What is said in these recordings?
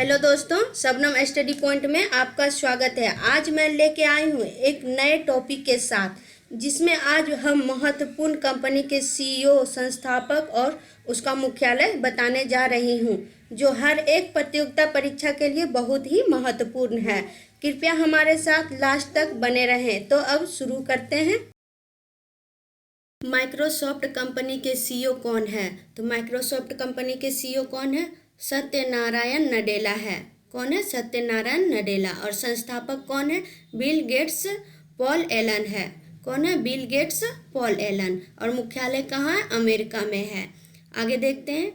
Hello दोस्तों, Shabnam study point में आपका स्वागत है। आज मैं लेके आई हूँ एक नए टॉपिक के साथ, जिसमें आज हम महत्वपूर्ण कंपनी के सीईओ, संस्थापक और उसका मुख्यालय बताने जा रही हूँ, जो हर एक प्रतियोगिता परीक्षा के लिए बहुत ही महत्वपूर्ण है। कृपया हमारे साथ लास्ट तक बने रहें। तो अब शुरू करते हैं। माइक्रोसॉफ्ट कंपनी के सीईओ कौन है? तो माइक्रोसॉफ्ट कंपनी के सीईओ कौन है? सत्यनारायण नडेला है। कौन है? सत्यनारायण नडेला। और संस्थापक कौन है? बिल गेट्स, पॉल एलन है। कौन है? Bill Gates, Paul Allen. और मुख्यालय कहाँ है? अमेरिका में है। आगे देखते हैं।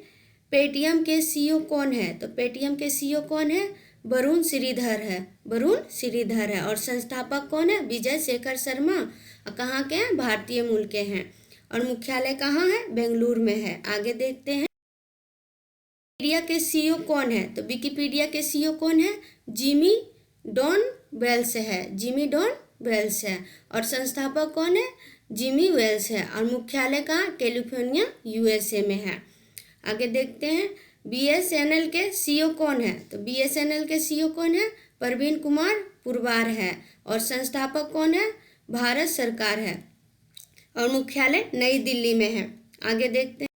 पेटीएम के सीईओ कौन है? तो पेटीएम के सीईओ कौन है? वरुण श्रीधर है। वरुण श्रीधर है। और संस्थापक कौन है? विजय शेखर शर्मा। कहाँ के हैं? भारतीय मूल के हैं। और मुख्यालय कहाँ है? बेंगलुरु में है। आगे देखते हैं। विकिपीडिया के सीईओ कौन है? तो विकिपीडिया के सीईओ कौन है? जिमी डॉन वेल्स है। जिमी डॉन वेल्स है। और संस्थापक कौन है? जिमी वेल्स है। और मुख्यालय कहाँ? कैलिफोर्निया, यूएसए में है। आगे देखते हैं। बीएसएनएल के सीईओ कौन है? तो बीएसएनएल के सीईओ कौन है? प्रवीण कुमार पुरवार है। और संस्थापक कौन है? भारत सरकार है। और मुख्यालय नई दिल्ली में है। आगे देखते हैं।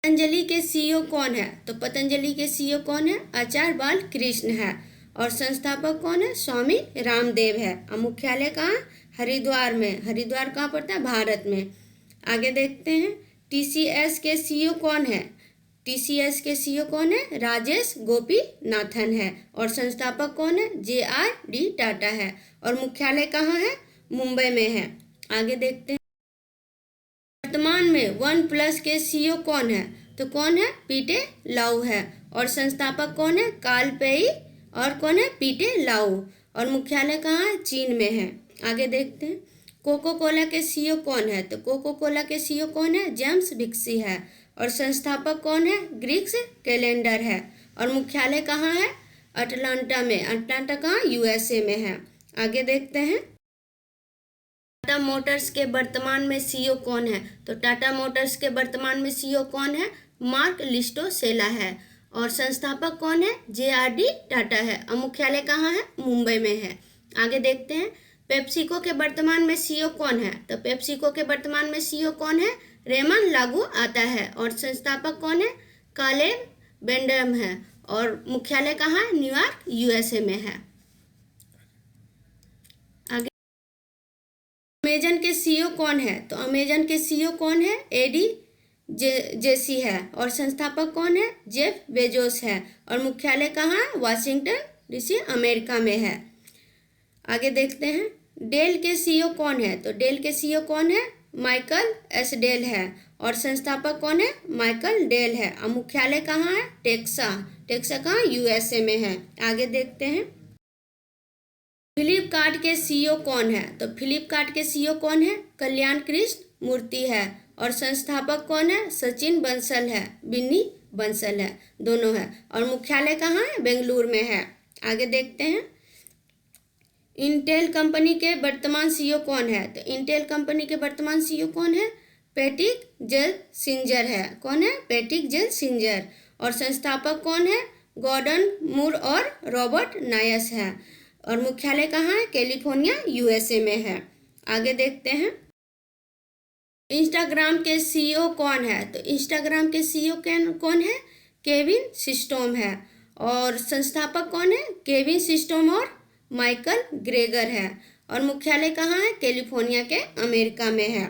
पतंजलि के सीईओ कौन है? तो पतंजलि के सीईओ कौन है? आचार्य बाल कृष्ण है। और संस्थापक कौन है? स्वामी रामदेव है। और मुख्यालय कहाँ? हरिद्वार में। हरिद्वार कहाँ पड़ता है? भारत में। आगे देखते हैं। टीसीएस के सीईओ कौन है? टीसीएस के सीईओ कौन है? राजेश गोपीनाथन है। और संस्थापक कौन है? जेआरडी टाटा है। और मुख्यालय कहाँ है? मुंबई में है। आगे देखते हैं। वर्तमान में वन प्लस के सीईओ कौन है? तो कौन है? पीटे लाउ है। और संस्थापक कौन है? कार्ल पेई। और कौन है? पीटे लाउ। और मुख्यालय कहाँ है? चीन में है। आगे देखते हैं। कोको कोला के सीईओ कौन है? तो कोको कोला के सीईओ कौन है? जेम्स बिक्सी है। और संस्थापक कौन है? ग्रीक्स कैलेंडर है। और मुख्यालय कहाँ है? अटलांटा में। अटलांटा कहाँ? यूएसए में है। आगे देखते हैं। टाटा मोटर्स के वर्तमान में सीईओ कौन है? तो टाटा मोटर्स के वर्तमान में सीईओ कौन है? मार्क लिस्टोसेला है। और संस्थापक कौन है? जेआरडी टाटा है। और मुख्यालय कहाँ है? मुंबई में है। आगे देखते हैं। पेप्सिको के वर्तमान में सीईओ कौन है? तो पेप्सिको के वर्तमान में सीईओ कौन है? रेमन लागू आता है। और संस्थापक कौन है? कालेब बेंडम है। और मुख्यालय कहाँ है? न्यूयॉर्क, यूएसए में है। अमेजन के सीईओ कौन है? तो अमेजन के सीईओ कौन है? एडी जेसी है। और संस्थापक कौन है? जेफ बेजोस है। और मुख्यालय कहाँ है? वाशिंगटन डीसी, अमेरिका में है। आगे देखते हैं। डेल के सीईओ कौन है? तो डेल के सीईओ कौन है? माइकल एस डेल है। और संस्थापक कौन है? माइकल डेल है। और मुख्यालय कहाँ है? टेक्सा। टेक्सा कहाँ? यूएसए में है। आगे देखते हैं। फ्लिपकार्ट के सीईओ कौन है? तो फ्लिपकार्ट के सीईओ कौन है? कल्याण कृष्ण मूर्ति है। और संस्थापक कौन है? सचिन बंसल है। बिन्नी बंसल है। दोनों है। और मुख्यालय कहाँ है? बेंगलुरु में है। आगे देखते हैं। इंटेल कंपनी के वर्तमान सीईओ कौन है? तो इंटेल कंपनी के वर्तमान सीईओ कौन है? पैट्रिक जेल सिंजर है। कौन है? Patrick Gelsinger. और संस्थापक कौन है? गॉर्डन मूर और रॉबर्ट नायस है। और मुख्यालय कहाँ है? कैलिफोर्निया, यूएसए में है। आगे देखते हैं। इंस्टाग्राम के सीईओ कौन है? तो इंस्टाग्राम के सीईओ कौन है? केविन सिस्टोम है। और संस्थापक कौन है? केविन सिस्टोम और माइकल ग्रेगर है। और मुख्यालय कहाँ है? कैलिफोर्निया के, अमेरिका में है।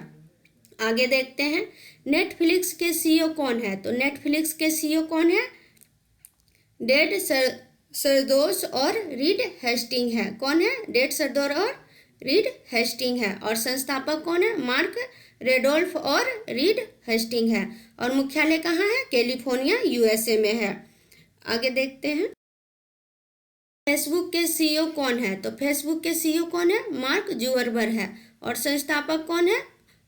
आगे देखते हैं। नेटफ्लिक्स के सीईओ कौन है? तो नेटफ्लिक्स के सीईओ कौन है? डेड सरदोस और रीड हेस्टिंग है। कौन है? डेड सरदोर और रीड हेस्टिंग है। और संस्थापक कौन है? मार्क रेडोल्फ और रीड हेस्टिंग है। और मुख्यालय कहाँ है? कैलिफोर्निया, यूएसए में है। आगे देखते हैं। फेसबुक के सीईओ कौन है? तो फेसबुक के सीईओ कौन है? मार्क जुकरबर्ग है। और संस्थापक कौन है?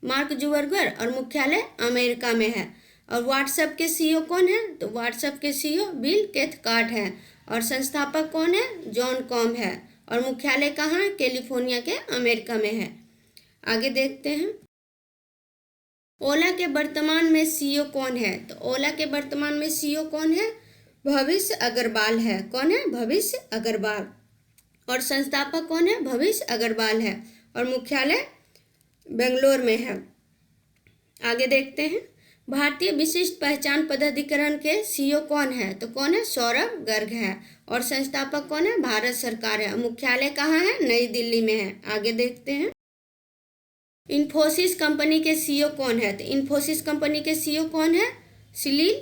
Mark Zuckerberg. और मुख्यालय अमेरिका में है। और व्हाट्सएप के सीईओ कौन है? तो व्हाट्सएप के सीईओ बिल केथकार्ट है। और संस्थापक कौन है? जॉन कॉम है। और मुख्यालय कहाँ है? कैलिफोर्निया के, अमेरिका में है। आगे देखते हैं। ओला के वर्तमान में सीईओ कौन है? तो ओला के वर्तमान में सीईओ कौन है? भविष्य अग्रवाल है। कौन है? भविष्य अग्रवाल। और संस्थापक कौन है? भविष्य अग्रवाल है। और मुख्यालय बेंगलोर में है। आगे देखते हैं, भारतीय विशिष्ट पहचान प्राधिकरण के सीईओ कौन है? तो कौन है? सौरभ गर्ग है। और संस्थापक कौन है? भारत सरकार है। मुख्यालय कहाँ है? नई दिल्ली में है। आगे देखते हैं, इन्फोसिस कंपनी के सीईओ कौन है? तो इन्फोसिस कंपनी के सीईओ कौन है? सलील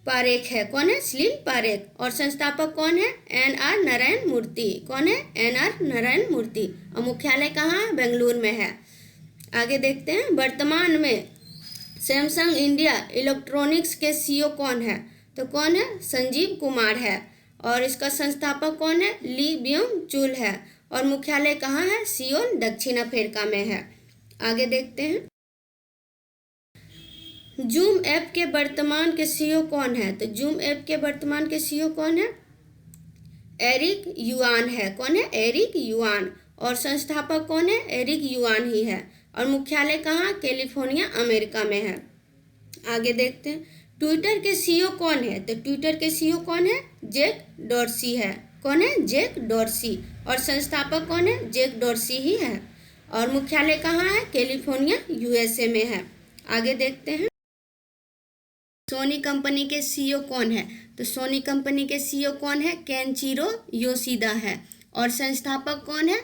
पारेख है। कौन है? सलील पारेख। और संस्थापक कौन है? एन.आर. नारायण मूर्ति। कौन है? एन.आर. नारायण मूर्ति। और मुख्यालय कहाँ है? बेंगलुरु में है। आगे देखते हैं, वर्तमान में सैमसंग इंडिया इलेक्ट्रॉनिक्स के सीईओ कौन है? तो कौन है? संजीव कुमार है। और इसका संस्थापक कौन है? ली ब्योंग चुल है। और मुख्यालय कहाँ है? सियोल, दक्षिण अफ्रीका में है। आगे देखते हैं, जूम ऐप के वर्तमान के सीईओ कौन है? तो जूम ऐप के वर्तमान के सीईओ कौन है? एरिक युआन है। कौन है? Eric Yuan. और संस्थापक कौन है? एरिक युआन ही है। और मुख्यालय कहाँ? कैलिफोर्निया, अमेरिका में है। आगे देखते हैं, ट्विटर के सीईओ कौन है? तो ट्विटर के सीईओ कौन है? जैक डॉर्सी है। कौन है? Jack Dorsey. और संस्थापक कौन है? जैक डॉर्सी ही है। और मुख्यालय कहाँ है? कैलिफोर्निया, यूएसए में है। आगे देखते हैं, सोनी कंपनी के सीईओ कौन है? तो सोनी कंपनी के सीईओ कौन है? केनचिरो योशिदा है। और संस्थापक कौन है?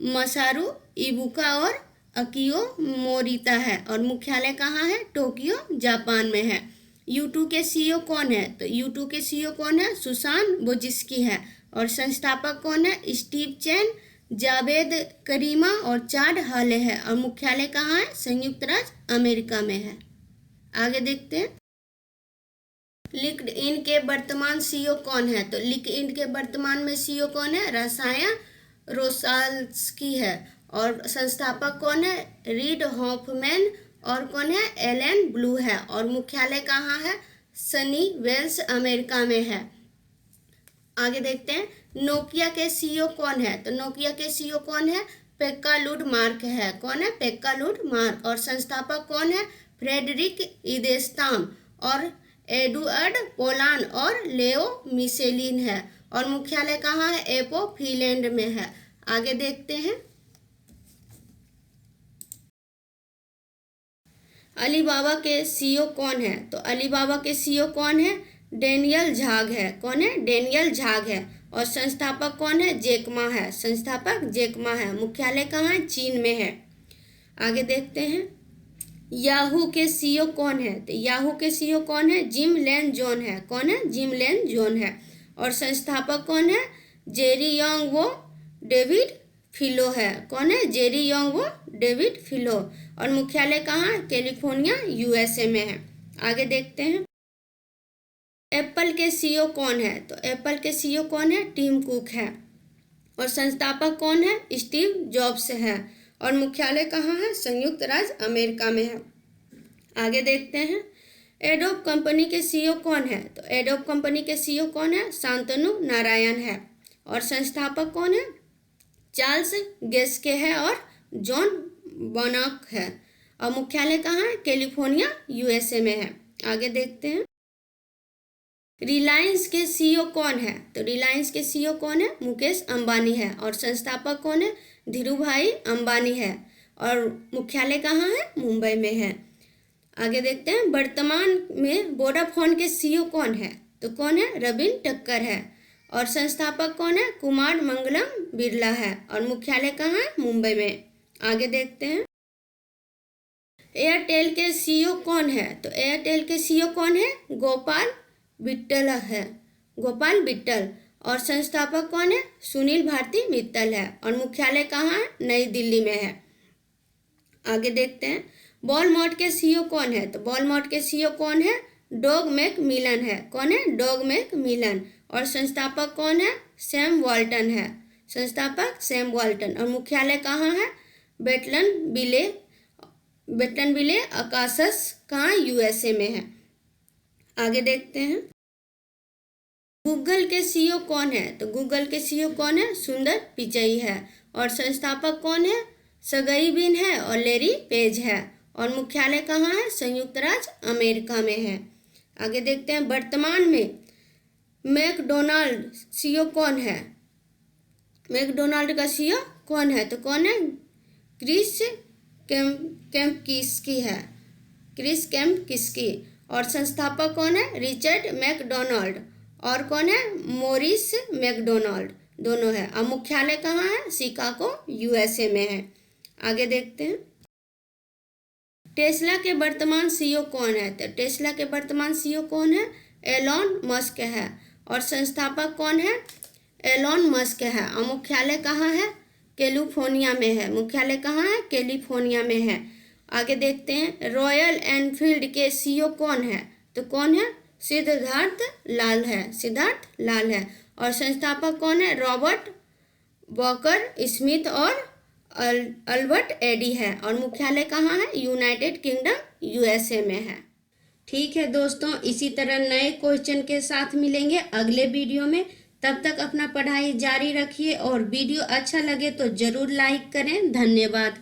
मसारू इबुका और अकियो मोरिता है। और मुख्यालय कहाँ है? टोक्यो, जापान में है। यूट्यूब के सीईओ कौन है? तो यूट्यूब के सीईओ कौन है? सुसान बोजिस्की है। और संस्थापक कौन है? स्टीव चैन, जावेद करीमा और चाड हाले है। और मुख्यालय कहाँ है? संयुक्त राज्य अमेरिका में है। आगे देखते हैं, लिंक्डइन के वर्तमान सीईओ कौन है? तो लिंक्डइन के वर्तमान में सीईओ कौन है? रासाया रोसाल्स्की है। और संस्थापक कौन है? Read Hoffmann. और कौन है? एलन ब्लू है। और मुख्यालय कहाँ है? सनी वेल्स, अमेरिका में है। आगे देखते हैं, नोकिया के सीईओ कौन है? तो नोकिया के सीईओ कौन है? पेक्का लुडमार्क है। कौन है? पेक्का लुडमार्क। और संस्थापक कौन है? फ्रेडरिक इदेस्ताम और एडुअर्ड पोलान और लेओ मिशेलिन है। और मुख्यालय कहाँ है? एपो, फिनलैंड में है। आगे देखते हैं, अलीबाबा के सीईओ कौन है? तो अलीबाबा के सीईओ कौन है? डेनियल झाग है। कौन है? डेनियल झाग है। और संस्थापक कौन है? जैकमा है। संस्थापक जैकमा है। मुख्यालय कहाँ है? चीन में है। आगे देखते हैं, याहू के सीईओ कौन है? तो याहू के सीईओ कौन है? जिम लेन जॉन है। कौन है? जिम लेन जॉन है। और संस्थापक कौन है? जेरी योंग वो डेविड फिलो है। कौन है? जेरी योंग वो डेविड फिलो। और मुख्यालय कहाँ? कैलिफोर्निया, यूएसए में है। आगे देखते हैं, एप्पल के सीईओ कौन है? तो एप्पल के सीईओ कौन है? टिम कुक है। और संस्थापक कौन है? स्टीव जॉब्स है। और मुख्यालय कहाँ है? संयुक्त राज्य अमेरिका में है। आगे देखते हैं, एडोब कंपनी के सीईओ कौन है? तो एडोब कंपनी के सीईओ कौन है? शांतनु नारायण है। और संस्थापक कौन है? चार्ल्स गेस्के है और जॉन बोनाक है। और मुख्यालय कहाँ है? कैलिफोर्निया, यूएसए में है। आगे देखते हैं, रिलायंस के सीईओ कौन है? तो रिलायंस के सीईओ कौन है? मुकेश अंबानी है। और संस्थापक कौन है? धीरूभाई अंबानी है। और मुख्यालय कहाँ है? मुंबई में है। आगे देखते हैं, वर्तमान में वोडाफोन के सीईओ कौन है? तो कौन है? रविन टक्कर है। और संस्थापक कौन है? कुमार मंगलम बिरला है। और मुख्यालय कहाँ है? मुंबई में। आगे देखते हैं, एयरटेल के सीईओ कौन है? तो एयरटेल के सीईओ कौन है? गोपाल विट्ठल है। गोपाल विट्ठल। और संस्थापक कौन है? सुनील भारती मित्तल है। और मुख्यालय कहाँ है? नई दिल्ली में है। आगे देखते हैं, वॉलमार्ट के सीईओ कौन है? तो वॉलमार्ट के सीईओ कौन है? डॉग मैकमिलन है। कौन है? Dog Macmillan. और संस्थापक कौन है? सैम वॉल्टन है। संस्थापक सैम वॉल्टन। और मुख्यालय कहाँ है? बेटनविले अकाशस, कहाँ? यूएसए में है। आगे देखते हैं, गूगल के सीईओ कौन है? तो गूगल के सीईओ कौन है? सुंदर पिचई है। और संस्थापक कौन है? सर्गेई ब्रिन है और लैरी पेज है। और मुख्यालय कहाँ है? संयुक्त राज्य अमेरिका में है। आगे देखते हैं, वर्तमान में मैकडोनाल्ड सीईओ कौन है? मैकडोनाल्ड का सीईओ कौन है? तो कौन है? क्रिस केम्पकिस्की है, क्रिस केम्पकिस्की। और संस्थापक कौन है? Richard McDonald. और कौन है? मॉरिस मैकडोनाल्ड, दोनों है। और मुख्यालय कहाँ है? शिकागो यूएसए में है। आगे देखते हैं। टेस्ला के वर्तमान सीईओ कौन है? तो टेस्ला के वर्तमान सीईओ कौन है? एलॉन मस्क है। और संस्थापक कौन है? एलॉन मस्क है। और मुख्यालय कहाँ है? कैलिफोर्निया में है। मुख्यालय कहाँ है? कैलिफोर्निया में है। आगे देखते हैं। रॉयल एनफील्ड के सीईओ कौन है? तो कौन है? सिद्धार्थ लाल है, सिद्धार्थ लाल है। और संस्थापक कौन है? रॉबर्ट वॉकर स्मिथ और अल्बर्ट एडी है। और मुख्यालय कहाँ है? यूनाइटेड किंगडम यूएसए में है। ठीक है दोस्तों, इसी तरह नए क्वेश्चन के साथ मिलेंगे अगले वीडियो में। तब तक अपना पढ़ाई जारी रखिए और वीडियो अच्छा लगे तो ज़रूर लाइक करें। धन्यवाद।